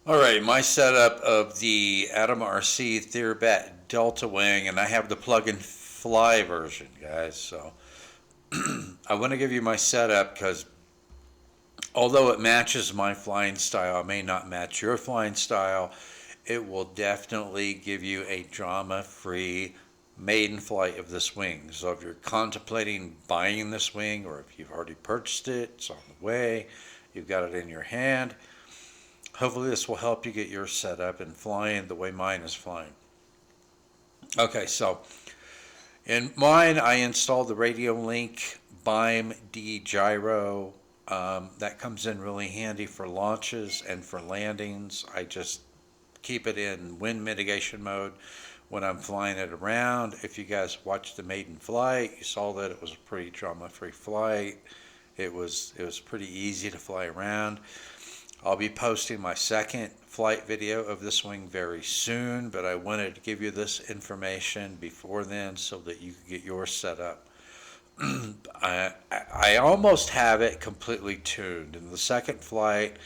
All right, my setup of the AtomRC Theorbat Delta Wing, and I have the plug-and fly version, guys. So I want to give you my setup because although it matches my flying style, it may not match your flying style. It will definitely give you a drama-free maiden flight of this wing. So if you're contemplating buying this wing, or if you've already purchased it, it's on the way, you've got it in your hand. Hopefully this will help you get yours set up and flying the way mine is flying. Okay, so in mine I installed the RadioLink Byme-D Gyro. That comes in really handy for launches and for landings. I just keep it in wind mitigation mode when I'm flying it around. If you guys watched the maiden flight, you saw that it was a pretty drama-free flight. It was pretty easy to fly around. I'll be posting my second flight video of this wing very soon, but I wanted to give you this information before then so that you could get yours set up. I almost have it completely tuned. In the second flight,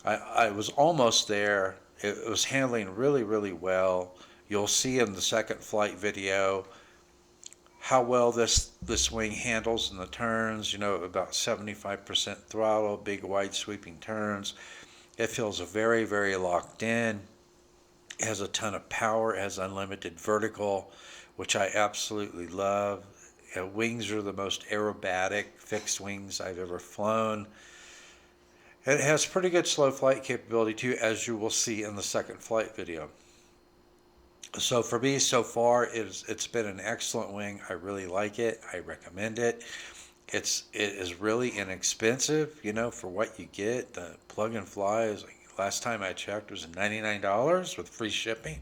I was almost there. It was handling really, really well. You'll see in the second flight video how well this wing handles in the turns. You know, about 75% throttle, big wide sweeping turns. It feels very, very locked in. It has a ton of power. It has unlimited vertical, which I absolutely love. Wings are the most aerobatic fixed wings I've ever flown. It has pretty good slow flight capability too, as you will see in the second flight video. So for me so far, it's been an excellent wing. I really like it. I recommend it. It is really inexpensive, you know, for what you get. The plug and fly is, like, last time I checked, was $99 with free shipping.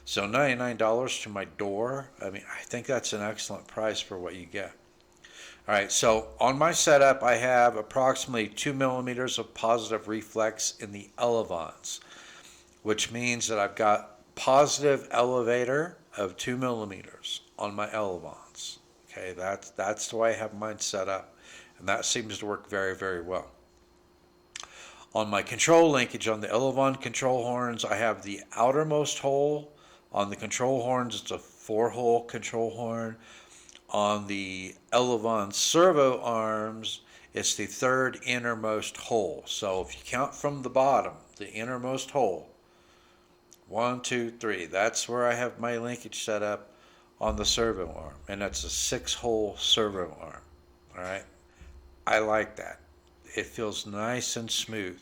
So $99 to my door. I mean, I think that's an excellent price for what you get. All right, so on my setup, I have approximately 2 millimeters of positive reflex in the elevons, which means that I've got positive elevator of 2 millimeters on my elevons. Okay, that's the way I have mine set up, and that seems to work very, very well. On my control linkage on the elevon control horns, I have the outermost hole. On the control horns, it's a 4-hole control horn. On the elevon servo arms, it's the third innermost hole. So if you count from the bottom, the innermost hole, 1, 2, 3, that's where I have my linkage set up on the servo arm, and that's a 6-hole servo arm. All right, I like that. It feels nice and smooth,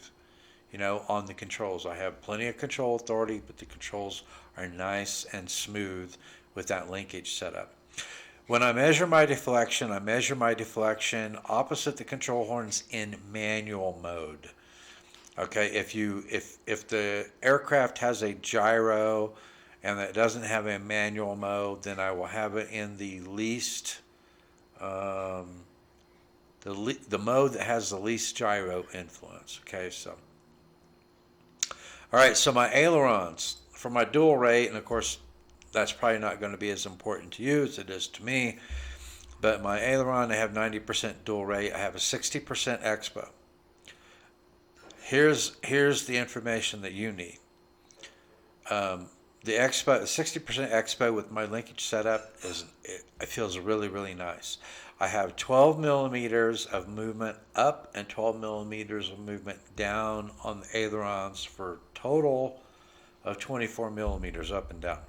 you know, on the controls. I have plenty of control authority, but the controls are nice and smooth with that linkage setup. When I measure my deflection, opposite the control horns in manual mode. Okay, if the aircraft has a gyro and it doesn't have a manual mode, then I will have it in the least the mode that has the least gyro influence. Okay, so all right, so my ailerons for my dual rate, and of course that's probably not going to be as important to you as it is to me, but my aileron, I have 90% dual rate. I have a 60% expo. Here's the information that you need. The expo, 60% expo with my linkage setup it feels really, really nice. I have 12 millimeters of movement up and 12 millimeters of movement down on the ailerons for a total of 24 millimeters up and down.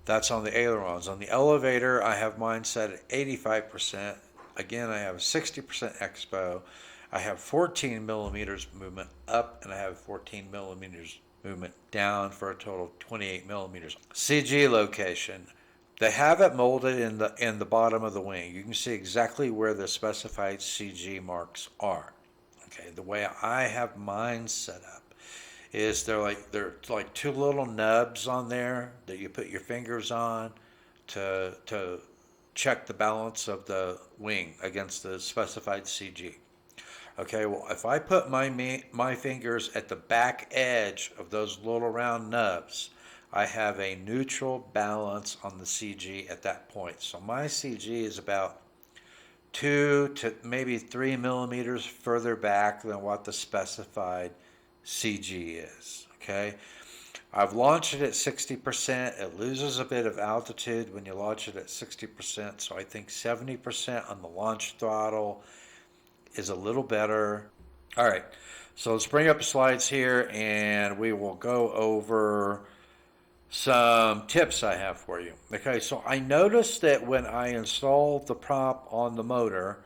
That's on the ailerons. On the elevator, I have mine set at 85%. Again, I have a 60% expo. I have 14 millimeters movement up, and I have 14 millimeters movement down for a total of 28 millimeters. CG location. They have it molded in the bottom of the wing. You can see exactly where the specified CG marks are. Okay, the way I have mine set up is they're like two little nubs on there that you put your fingers on to check the balance of the wing against the specified CG. Okay, well, if I put my fingers at the back edge of those little round nubs, I have a neutral balance on the CG at that point. So my CG is about 2 to maybe 3 millimeters further back than what the specified CG is, okay? I've launched it at 60%. It loses a bit of altitude when you launch it at 60%, so I think 70% on the launch throttle is a little better. All right, so let's bring up the slides here and we will go over some tips I have for you. Okay, so I noticed that when I installed the prop on the motor,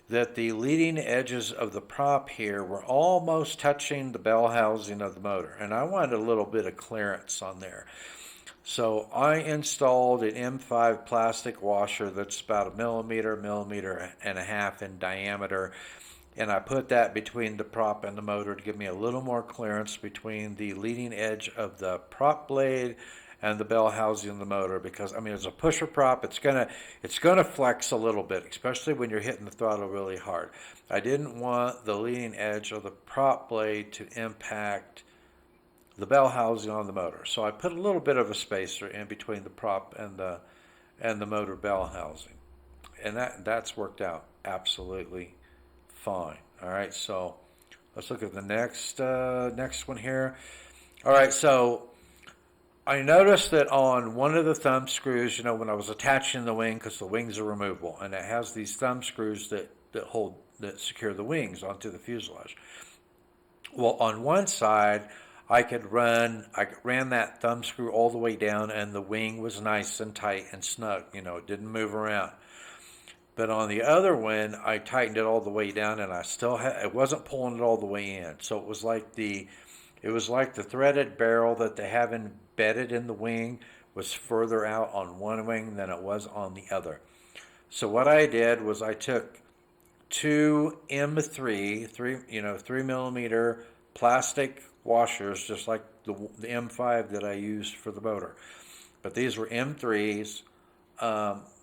that the leading edges of the prop here were almost touching the bell housing of the motor, and I wanted a little bit of clearance on there. So I installed an M5 plastic washer that's about a millimeter and a half in diameter, and I put that between the prop and the motor to give me a little more clearance between the leading edge of the prop blade and the bell housing of the motor, because I mean, as a pusher prop, it's gonna flex a little bit, especially when you're hitting the throttle really hard. I didn't want the leading edge of the prop blade to impact the bell housing on the motor, so I put a little bit of a spacer in between the prop and the motor bell housing, and that's worked out absolutely fine. All right, so let's look at the next one here. All right, so I noticed that on one of the thumb screws, when I was attaching the wing, because the wings are removable, and it has these thumb screws that secure the wings onto the fuselage. Well, on one side, I ran that thumb screw all the way down, and the wing was nice and tight and snug. It didn't move around. But on the other one, I tightened it all the way down, and it wasn't pulling it all the way in. So it was like the threaded barrel that they have embedded in the wing was further out on one wing than it was on the other. So what I did was I took two M3, 3 millimeter plastic washers, just like the M5 that I used for the motor. But these were M3s.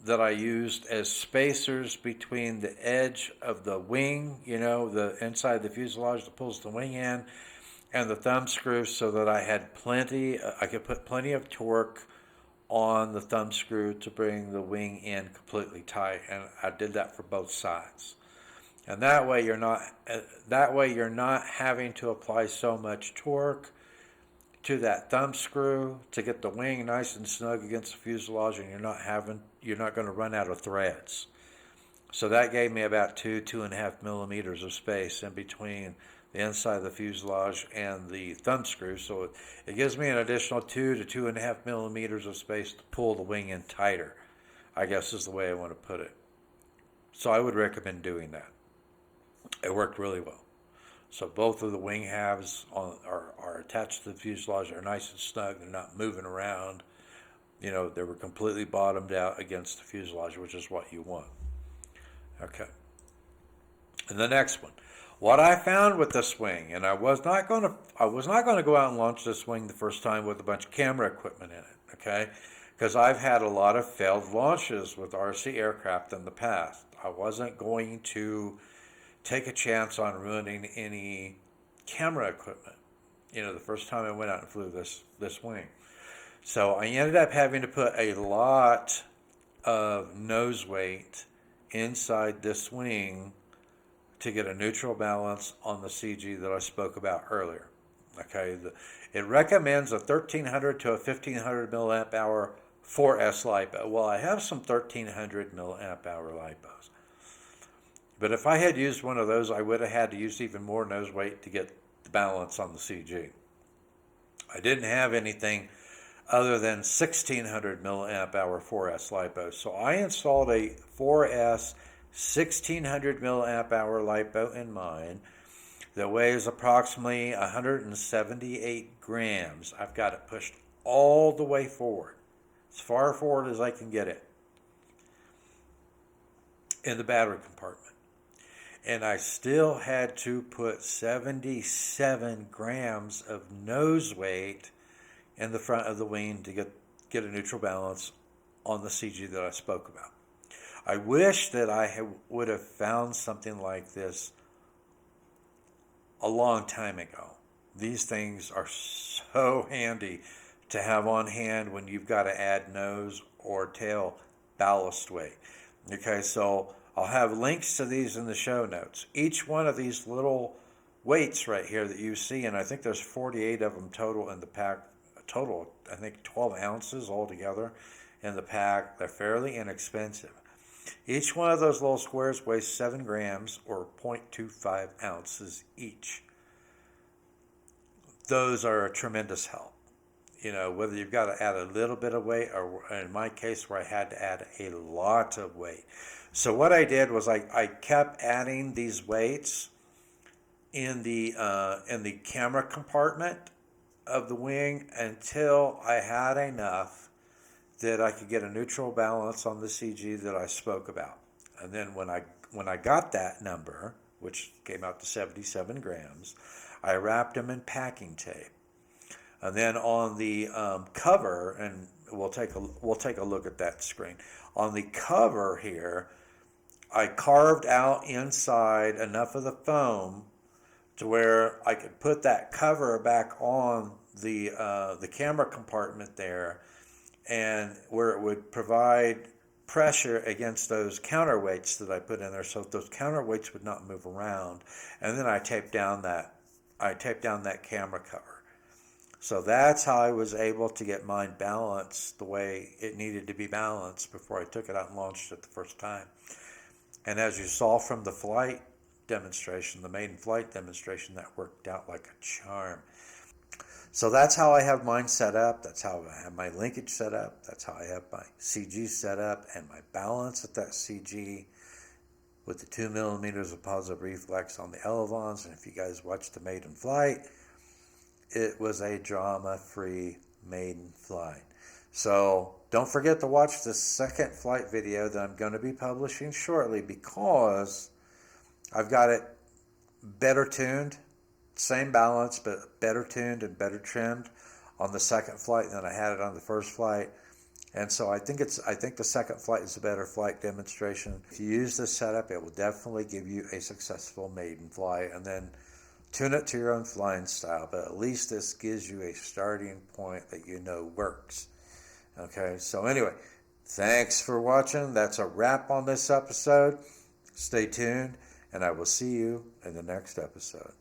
That I used as spacers between the edge of the wing, the inside the fuselage that pulls the wing in, and the thumb screw, so that I could put plenty of torque on the thumb screw to bring the wing in completely tight, and I did that for both sides. And that way you're not having to apply so much torque to that thumb screw to get the wing nice and snug against the fuselage, and you're not going to run out of threads. So that gave me about 2.5 millimeters of space in between the inside of the fuselage and the thumb screw. So it gives me an additional 2 to 2.5 millimeters of space to pull the wing in tighter, I guess is the way I want to put it. So I would recommend doing that. It worked really well. So both of the wing halves are attached to the fuselage. They're nice and snug. They're not moving around. They were completely bottomed out against the fuselage, which is what you want. Okay. And the next one. What I found with this wing, and I was not going to go out and launch this wing the first time with a bunch of camera equipment in it, okay? Because I've had a lot of failed launches with RC aircraft in the past. I wasn't going to take a chance on ruining any camera equipment, the first time I went out and flew this wing. So I ended up having to put a lot of nose weight inside this wing to get a neutral balance on the CG that I spoke about earlier. Okay, it recommends a 1300 to a 1500 milliamp hour 4S LiPo. Well, I have some 1300 milliamp hour LiPos. But if I had used one of those, I would have had to use even more nose weight to get the balance on the CG. I didn't have anything other than 1600 milliamp hour 4S LiPo. So I installed a 4S 1600 milliamp hour LiPo in mine that weighs approximately 178 grams. I've got it pushed all the way forward, as far forward as I can get it, in the battery compartment. And I still had to put 77 grams of nose weight in the front of the wing to get a neutral balance on the CG that I spoke about. I wish that I would have found something like this a long time ago. These things are so handy to have on hand when you've got to add nose or tail ballast weight. Okay, so I'll have links to these in the show notes. Each one of these little weights right here that you see, and I think there's 48 of them total in the pack. Total, I think 12 ounces altogether in the pack. They're fairly inexpensive. Each one of those little squares weighs 7 grams or 0.25 ounces each. Those are a tremendous help. You know, whether you've got to add a little bit of weight, or in my case where I had to add a lot of weight. So what I did was I kept adding these weights in the camera compartment of the wing until I had enough that I could get a neutral balance on the CG that I spoke about. And then when I got that number, which came out to 77 grams, I wrapped them in packing tape. And then on the cover, and we'll take a look at that screen. On the cover here, I carved out inside enough of the foam to where I could put that cover back on the camera compartment there, and where it would provide pressure against those counterweights that I put in there, so those counterweights would not move around. And then I taped down that camera cover. So that's how I was able to get mine balanced the way it needed to be balanced before I took it out and launched it the first time. And as you saw from the flight demonstration, the maiden flight demonstration, that worked out like a charm. So that's how I have mine set up. That's how I have my linkage set up. That's how I have my CG set up, and my balance at that CG with the 2 millimeters of positive reflex on the elevons. And if you guys watched the maiden flight, it was a drama-free maiden flight. So don't forget to watch the second flight video that I'm going to be publishing shortly, because I've got it better tuned, same balance, but better tuned and better trimmed on the second flight than I had it on the first flight. And so I think the second flight is a better flight demonstration. If you use this setup, it will definitely give you a successful maiden flight, and then tune it to your own flying style. But at least this gives you a starting point that you know works. Okay, so anyway, thanks for watching. That's a wrap on this episode. Stay tuned, and I will see you in the next episode.